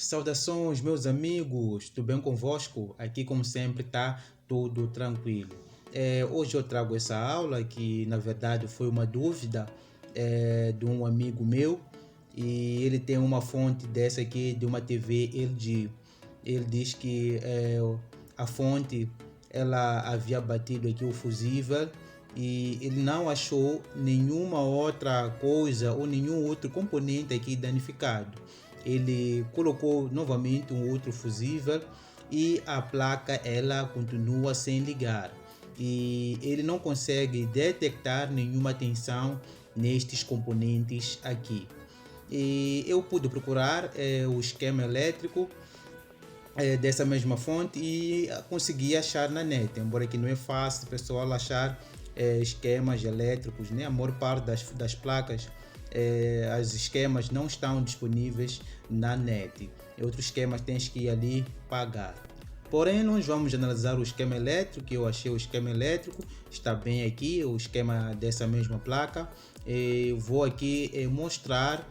Saudações, meus amigos, tudo bem convosco? Aqui, como sempre, está tudo tranquilo. Hoje eu trago essa aula que, na verdade, foi uma dúvida de um amigo meu e ele tem uma fonte dessa aqui de uma TV LG. Ele diz que a fonte ela havia batido aqui o fusível e ele não achou nenhuma outra coisa ou nenhum outro componente aqui danificado. Ele colocou novamente um outro fusível e a placa ela continua sem ligar e ele não consegue detectar nenhuma tensão nestes componentes aqui. E eu pude procurar o esquema elétrico dessa mesma fonte e consegui achar na net, embora que não é fácil pessoal achar esquemas elétricos, né? A maior parte das placas, as esquemas não estão disponíveis na net. Outros esquemas tens que ir ali pagar. Porém, nós vamos analisar o esquema elétrico, que eu achei o esquema elétrico, está bem aqui, o esquema dessa mesma placa. Vou aqui mostrar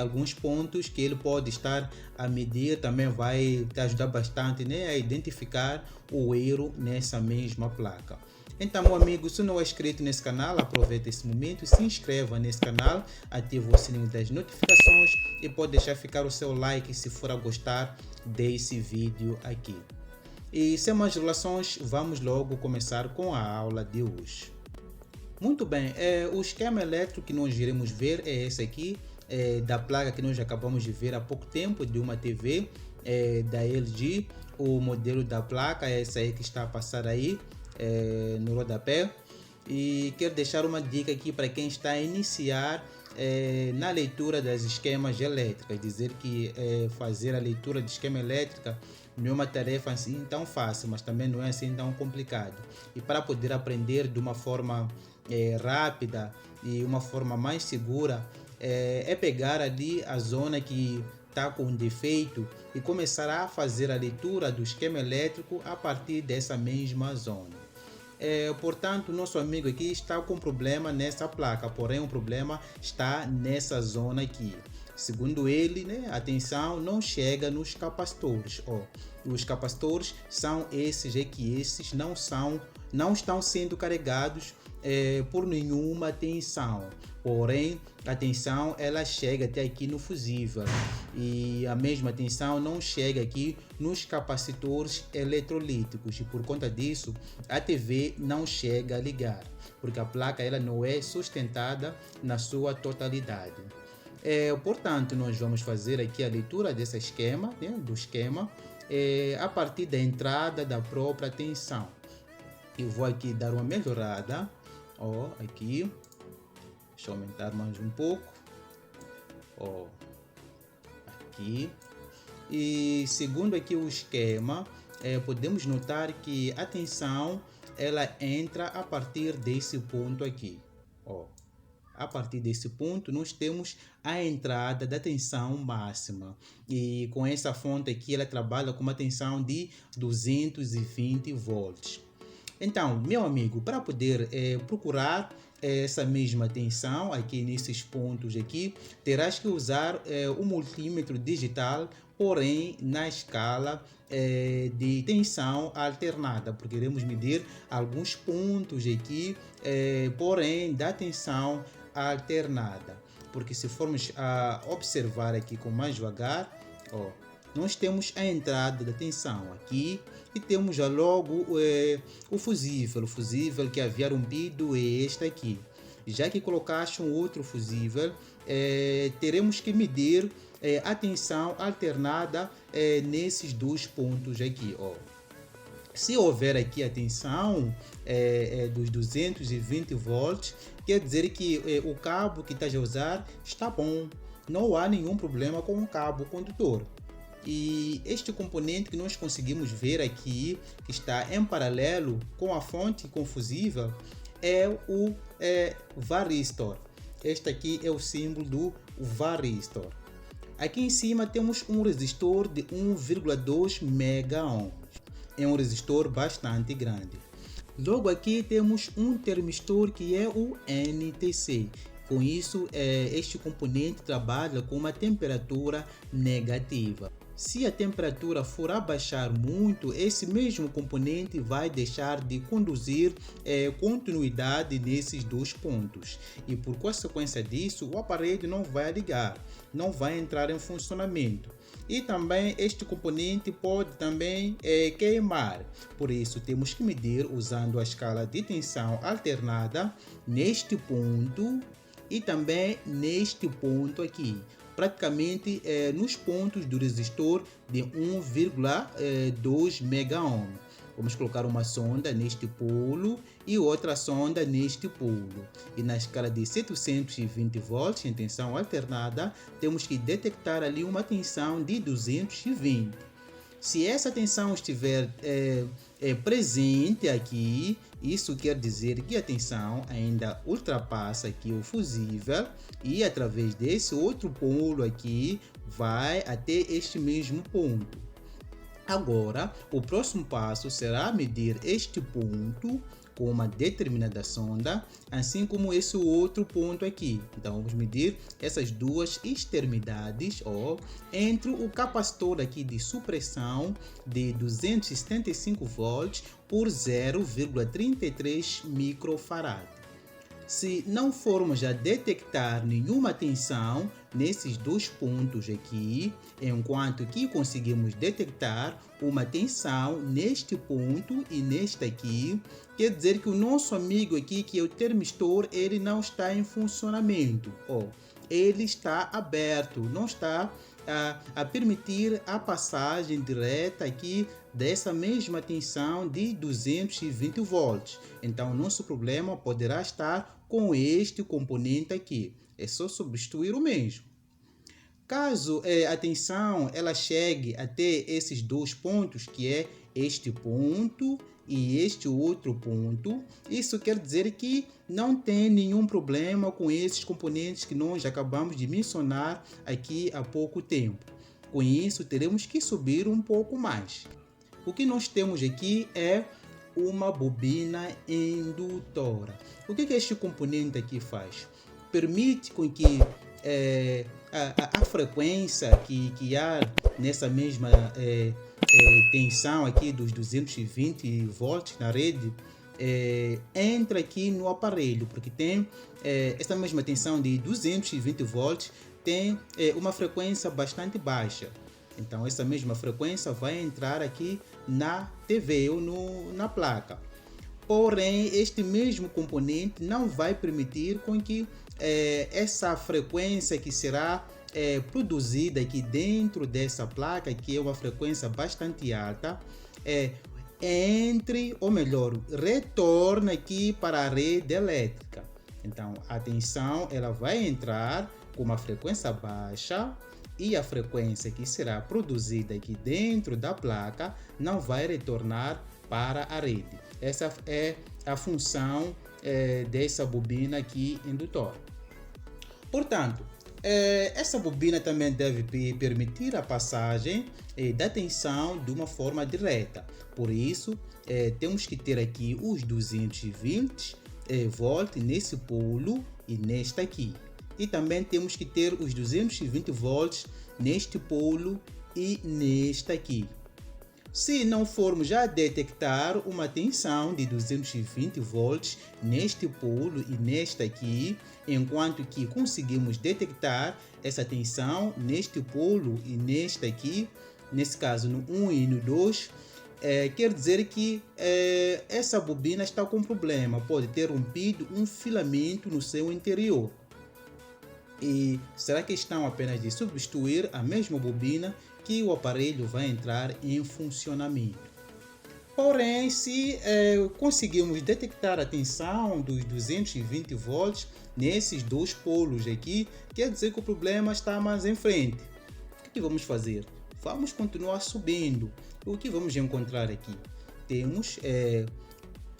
alguns pontos que ele pode estar a medir, também vai te ajudar bastante, né, a identificar o erro nessa mesma placa. Então, meu amigo, se não é inscrito nesse canal, aproveita esse momento e se inscreva nesse canal, ative o sininho das notificações e pode deixar ficar o seu like se for a gostar desse vídeo aqui. E sem mais enrolações, vamos logo começar com a aula de hoje. Muito bem, o esquema elétrico que nós iremos ver é esse aqui, da placa que nós acabamos de ver há pouco tempo, de uma TV da LG. O modelo da placa é essa aí que está a passar aí no rodapé. E quero deixar uma dica aqui para quem está a iniciar na leitura das esquemas elétricas, dizer que fazer a leitura de esquema elétrica não é uma tarefa assim tão fácil, mas também não é assim tão complicado. E para poder aprender de uma forma rápida e uma forma mais segura, é pegar ali a zona que está com defeito e começar a fazer a leitura do esquema elétrico a partir dessa mesma zona. Portanto, nosso amigo aqui está com problema nessa placa, porém o problema está nessa zona aqui. Segundo ele, né, a tensão não chega nos capacitores. Os capacitores são esses aqui, esses não estão sendo carregados por nenhuma tensão. Porém, a tensão ela chega até aqui no fusível e a mesma tensão não chega aqui nos capacitores eletrolíticos e por conta disso a TV não chega a ligar, porque a placa ela não é sustentada na sua totalidade. Portanto, nós vamos fazer aqui a leitura desse esquema, né, do esquema, a partir da entrada da própria tensão. Eu vou aqui dar uma melhorada, aqui, deixa eu aumentar mais um pouco, aqui, e segundo aqui o esquema, podemos notar que a tensão ela entra a partir desse ponto aqui, A partir desse ponto, nós temos a entrada da tensão máxima. E com essa fonte aqui, ela trabalha com uma tensão de 220 volts. Então, meu amigo, para poder procurar essa mesma tensão aqui nesses pontos aqui, terás que usar o multímetro digital, porém na escala de tensão alternada, porque iremos medir alguns pontos aqui, porém da tensão alternada. Porque se formos a observar aqui com mais devagar, nós temos a entrada da tensão aqui e temos já logo o fusível que havia rompido é este aqui. Já que colocaste um outro fusível, teremos que medir a tensão alternada nesses dois pontos aqui. Se houver aqui a tensão dos 220 volts, quer dizer que o cabo que estás a usar está bom, não há nenhum problema com o cabo condutor. E este componente que nós conseguimos ver aqui, que está em paralelo com a fonte com fusível, é o varistor. Este aqui é o símbolo do varistor. Aqui em cima temos um resistor de 1,2 mega-ohms. É um resistor bastante grande. Logo aqui temos um termistor que é o NTC. Com isso, este componente trabalha com uma temperatura negativa. Se a temperatura for abaixar muito, esse mesmo componente vai deixar de conduzir continuidade nesses dois pontos. E por consequência disso, o aparelho não vai ligar, não vai entrar em funcionamento. E também este componente pode também queimar. Por isso temos que medir usando a escala de tensão alternada neste ponto e também neste ponto aqui. Praticamente nos pontos do resistor de 1,2 megaohm. Vamos colocar uma sonda neste polo e outra sonda neste polo. E na escala de 720 volts em tensão alternada, temos que detectar ali uma tensão de 220. Se essa tensão estiver presente aqui, isso quer dizer que a tensão ainda ultrapassa aqui o fusível e através desse outro polo aqui vai até este mesmo ponto. Agora, o próximo passo será medir este ponto com uma determinada sonda, assim como esse outro ponto aqui. Então, vamos medir essas duas extremidades entre o capacitor aqui de supressão de 275 volts por 0,33 microfarad. Se não formos a detectar nenhuma tensão nesses dois pontos aqui, enquanto que conseguimos detectar uma tensão neste ponto e neste aqui, quer dizer que o nosso amigo aqui, que é o termistor, ele não está em funcionamento. Ele está aberto, não está a permitir a passagem direta aqui dessa mesma tensão de 220 volts. Então, nosso problema poderá estar com este componente aqui. É só substituir o mesmo. Caso a tensão ela chegue até esses dois pontos, que é este ponto e este outro ponto, isso quer dizer que não tem nenhum problema com esses componentes que nós acabamos de mencionar aqui há pouco tempo. Com isso, teremos que subir um pouco mais. O que nós temos aqui é uma bobina indutora. O que este componente aqui faz? Permite com que a frequência que há nessa mesma tensão aqui dos 220 volts na rede entra aqui no aparelho, porque tem essa mesma tensão de 220 volts tem uma frequência bastante baixa. Então essa mesma frequência vai entrar aqui na TV ou na placa. Porém, este mesmo componente não vai permitir com que essa frequência que será produzida aqui dentro dessa placa, que é uma frequência bastante alta, entre, ou melhor, retorna aqui para a rede elétrica. Então, a tensão ela vai entrar com uma frequência baixa e a frequência que será produzida aqui dentro da placa não vai retornar para a rede. Essa é a função dessa bobina aqui indutora. Portanto, essa bobina também deve permitir a passagem da tensão de uma forma direta. Por isso, temos que ter aqui os 220 volts nesse polo e neste aqui. E também temos que ter os 220 volts neste polo e neste aqui. Se não formos já detectar uma tensão de 220 volts neste polo e neste aqui, enquanto que conseguimos detectar essa tensão neste polo e neste aqui, nesse caso no 1 e no 2, quer dizer que essa bobina está com problema, pode ter rompido um filamento no seu interior. E será que estão apenas de substituir a mesma bobina que o aparelho vai entrar em funcionamento? Porém, se conseguirmos detectar a tensão dos 220 volts nesses dois polos aqui, quer dizer que o problema está mais em frente. O que vamos fazer? Vamos continuar subindo. O que vamos encontrar aqui? Temos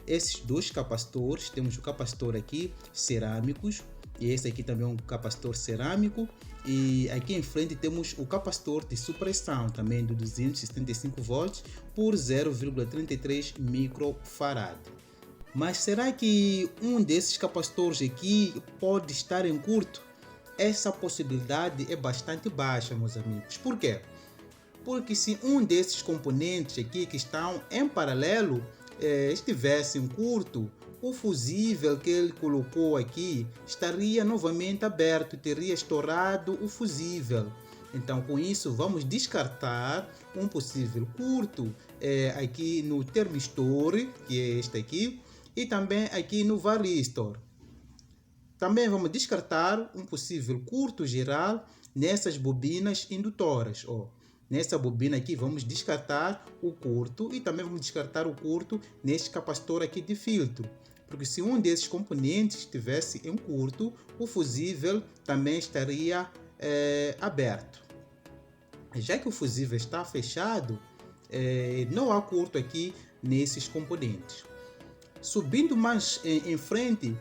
esses dois capacitores, temos o capacitor aqui cerâmicos, e esse aqui também é um capacitor cerâmico, e aqui em frente temos o capacitor de supressão também de 275 volts por 0,33 microfarad. Mas será que um desses capacitores aqui pode estar em curto? Essa possibilidade é bastante baixa, meus amigos. Por quê? porque se um desses componentes aqui que estão em paralelo estivesse curto, o fusível que ele colocou aqui estaria novamente aberto, teria estourado o fusível. Então, com isso, vamos descartar um possível curto aqui no termistor, que é este aqui, e também aqui no varistor. Também vamos descartar um possível curto geral nessas bobinas indutoras. Nessa bobina aqui vamos descartar o curto e também vamos descartar o curto neste capacitor aqui de filtro. Porque se um desses componentes estivesse em curto, o fusível também estaria aberto. Já que o fusível está fechado, não há curto aqui nesses componentes. Subindo mais em frente,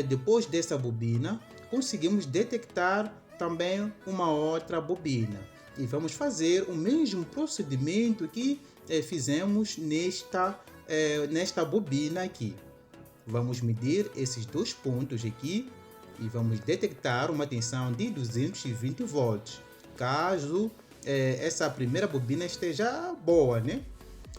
depois dessa bobina, conseguimos detectar também uma outra bobina. E vamos fazer o mesmo procedimento que fizemos nesta bobina aqui. Vamos medir esses dois pontos aqui e vamos detectar uma tensão de 220 volts. Caso essa primeira bobina esteja boa, né?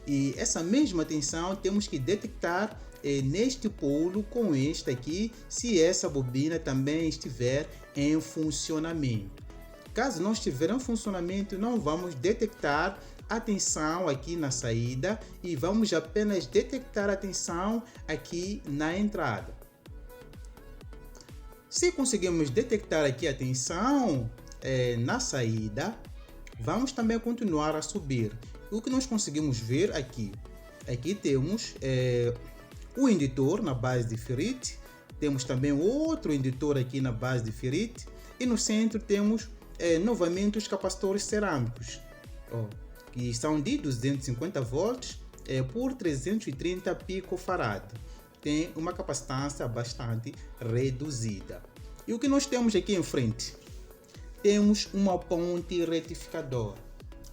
E essa mesma tensão temos que detectar neste polo com este aqui, se essa bobina também estiver em funcionamento. Caso não estiver em funcionamento, não vamos detectar a tensão aqui na saída e vamos apenas detectar a tensão aqui na entrada. Se conseguimos detectar aqui a tensão na saída, vamos também continuar a subir. O que nós conseguimos ver aqui temos o indutor na base de ferrite, temos também outro indutor aqui na base de ferrite e no centro temos novamente os capacitores cerâmicos, que são de 250 volts por 330 picofarad. Tem uma capacitância bastante reduzida. E o que nós temos aqui em frente? Temos uma ponte retificadora.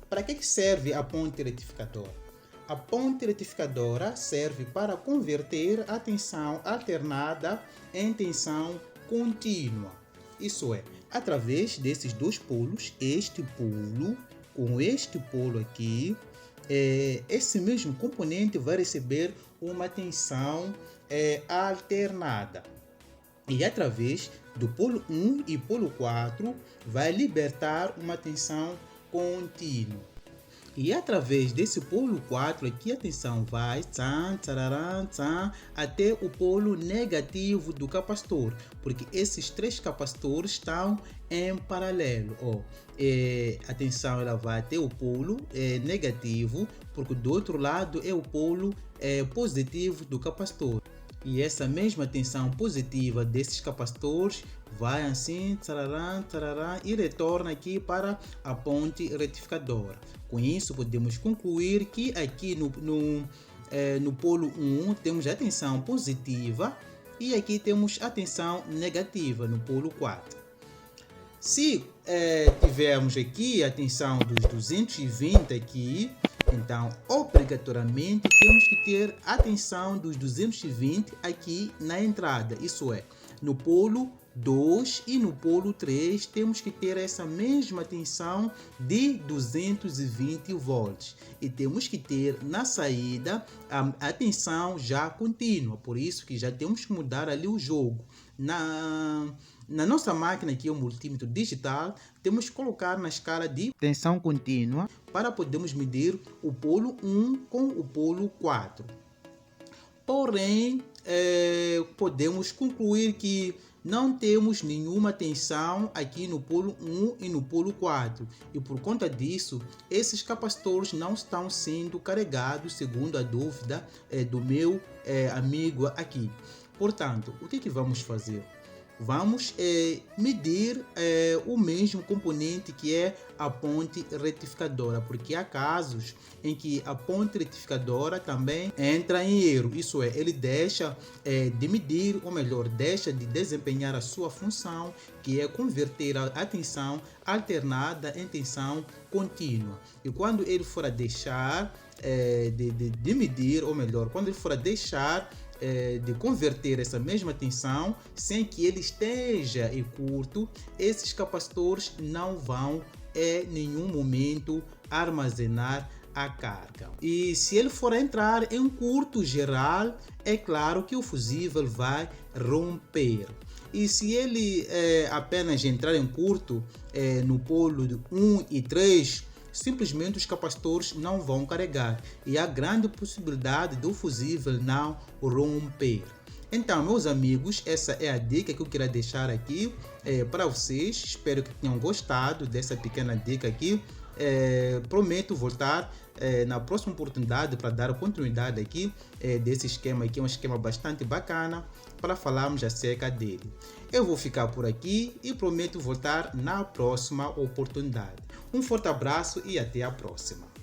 Para que serve a ponte retificadora? A ponte retificadora serve para converter a tensão alternada em tensão contínua. Isso é, através desses dois polos, este polo com este polo aqui, esse mesmo componente vai receber uma tensão alternada. E através do polo 1 e polo 4 vai libertar uma tensão contínua. E através desse polo 4 aqui a tensão vai até o polo negativo do capacitor, porque esses três capacitores estão em paralelo. A tensão ela vai até o polo negativo, porque do outro lado é o polo positivo do capacitor. E essa mesma tensão positiva desses capacitores vai assim e retorna aqui para a ponte retificadora. Com isso podemos concluir que aqui no polo 1 temos a tensão positiva e aqui temos a tensão negativa no polo 4. Se tivermos aqui a tensão dos 220 aqui, então obrigatoriamente temos que ter a tensão dos 220 aqui na entrada, isso é, no polo 2 e no polo 3 temos que ter essa mesma tensão de 220 volts e temos que ter na saída a tensão já contínua, por isso que já temos que mudar ali o jogo. Na nossa máquina aqui, o multímetro digital, temos que colocar na escala de tensão contínua para podermos medir o polo 1 com o polo 4. Porém, podemos concluir que não temos nenhuma tensão aqui no polo 1 e no polo 4 e por conta disso esses capacitores não estão sendo carregados segundo a dúvida do meu amigo aqui. Portanto, o que vamos fazer? Vamos medir o mesmo componente que é a ponte retificadora, porque há casos em que a ponte retificadora também entra em erro, isso é, ele deixa de medir, ou melhor, deixa de desempenhar a sua função, que é converter a tensão alternada em tensão contínua. E quando ele for a deixar de medir, ou melhor, quando ele for a deixar de converter essa mesma tensão sem que ele esteja em curto, esses capacitores não vão em nenhum momento armazenar a carga. E se ele for entrar em curto geral, é claro que o fusível vai romper. E se ele apenas entrar em curto no polo de 1 e 3, simplesmente os capacitores não vão carregar e há grande possibilidade do fusível não romper. Então, meus amigos, essa é a dica que eu queria deixar aqui para vocês. Espero que tenham gostado dessa pequena dica aqui. Prometo voltar na próxima oportunidade para dar continuidade aqui desse esquema aqui, um esquema bastante bacana para falarmos acerca dele. Eu vou ficar por aqui e prometo voltar na próxima oportunidade. Um forte abraço e até a próxima.